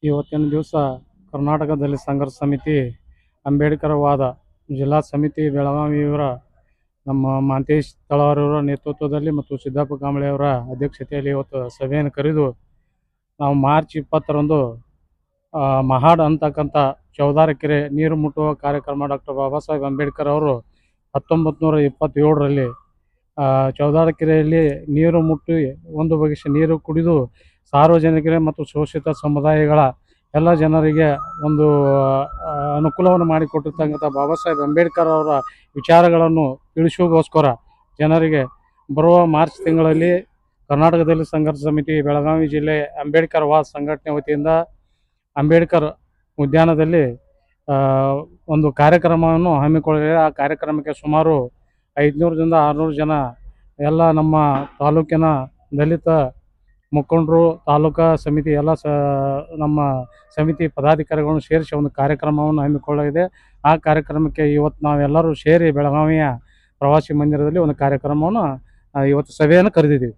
ಇವತ್ತಿನ ದಿವಸ ಕರ್ನಾಟಕದಲ್ಲಿ ಸಂಘರ್ಷ ಸಮಿತಿ ಅಂಬೇಡ್ಕರ್ ವಾದ ಜಿಲ್ಲಾ ಸಮಿತಿ ಬೆಳಗಾವಿ ಇವರ ನಮ್ಮ ಮಹಂತೇಶ್ ತಳವಾರವರ ನೇತೃತ್ವದಲ್ಲಿ ಮತ್ತು ಸಿದ್ದಪ್ಪ ಕಾಂಬಳೆ ಅವರ ಅಧ್ಯಕ್ಷತೆಯಲ್ಲಿ ಇವತ್ತು ಸಭೆಯನ್ನು ಕರೆದು ನಾವು ಮಾರ್ಚ್ 20ರಂದು ಮಹಾಡ್ ಅಂತಕ್ಕಂಥ ಚೌದಾರಕೆರೆ ನೀರು ಮುಟ್ಟುವ ಕಾರ್ಯಕ್ರಮ ಡಾಕ್ಟರ್ ಬಾಬಾ ಸಾಹೇಬ್ ಅಂಬೇಡ್ಕರ್ ಅವರು 1927ರಲ್ಲಿ ಚೌದಾರಕೆರೆಯಲ್ಲಿ ನೀರು ಮುಟ್ಟಿ ಒಂದು ಬಗೆಯ ನೀರು ಕುಡಿದು ಸಾರ್ವಜನಿಕರೇ ಮತ್ತು ಶೋಷಿತ ಸಮುದಾಯಗಳ ಎಲ್ಲ ಜನರಿಗೆ ಒಂದು ಅನುಕೂಲವನ್ನು ಮಾಡಿಕೊಟ್ಟಿರ್ತಕ್ಕಂಥ ಬಾಬಾ ಸಾಹೇಬ್ ಅಂಬೇಡ್ಕರ್ ಅವರ ವಿಚಾರಗಳನ್ನು ತಿಳಿಸುವುದಕ್ಕೋಸ್ಕರ ಜನರಿಗೆ ಬರುವ ಮಾರ್ಚ್ ತಿಂಗಳಲ್ಲಿ ಕರ್ನಾಟಕದಲ್ಲಿ ಸಂಘರ್ಷ ಸಮಿತಿ ಬೆಳಗಾವಿ ಜಿಲ್ಲೆ ಅಂಬೇಡ್ಕರ್ ವಾದ್ ಸಂಘಟನೆ ವತಿಯಿಂದ ಅಂಬೇಡ್ಕರ್ ಉದ್ಯಾನದಲ್ಲಿ ಒಂದು ಕಾರ್ಯಕ್ರಮವನ್ನು ಹಮ್ಮಿಕೊಳ್ಳಲಿದೆ. ಆ ಕಾರ್ಯಕ್ರಮಕ್ಕೆ ಸುಮಾರು 500ರಿಂದ 600 ಜನ ಎಲ್ಲ ನಮ್ಮ ತಾಲೂಕಿನ ದಲಿತ ಮುಖಂಡರು, ತಾಲೂಕಾ ಸಮಿತಿ ಎಲ್ಲ ನಮ್ಮ ಸಮಿತಿ ಪದಾಧಿಕಾರಿಗಳನ್ನು ಸೇರಿಸಿ ಒಂದು ಕಾರ್ಯಕ್ರಮವನ್ನು ಹಮ್ಮಿಕೊಳ್ಳಲಿದೆ. ಆ ಕಾರ್ಯಕ್ರಮಕ್ಕೆ ಇವತ್ತು ನಾವೆಲ್ಲರೂ ಸೇರಿ ಬೆಳಗಾವಿಯ ಪ್ರವಾಸಿ ಮಂದಿರದಲ್ಲಿ ಒಂದು ಕಾರ್ಯಕ್ರಮವನ್ನು ಇವತ್ತು ಸಭೆಯನ್ನು ಕರೆದಿದ್ದೀವಿ.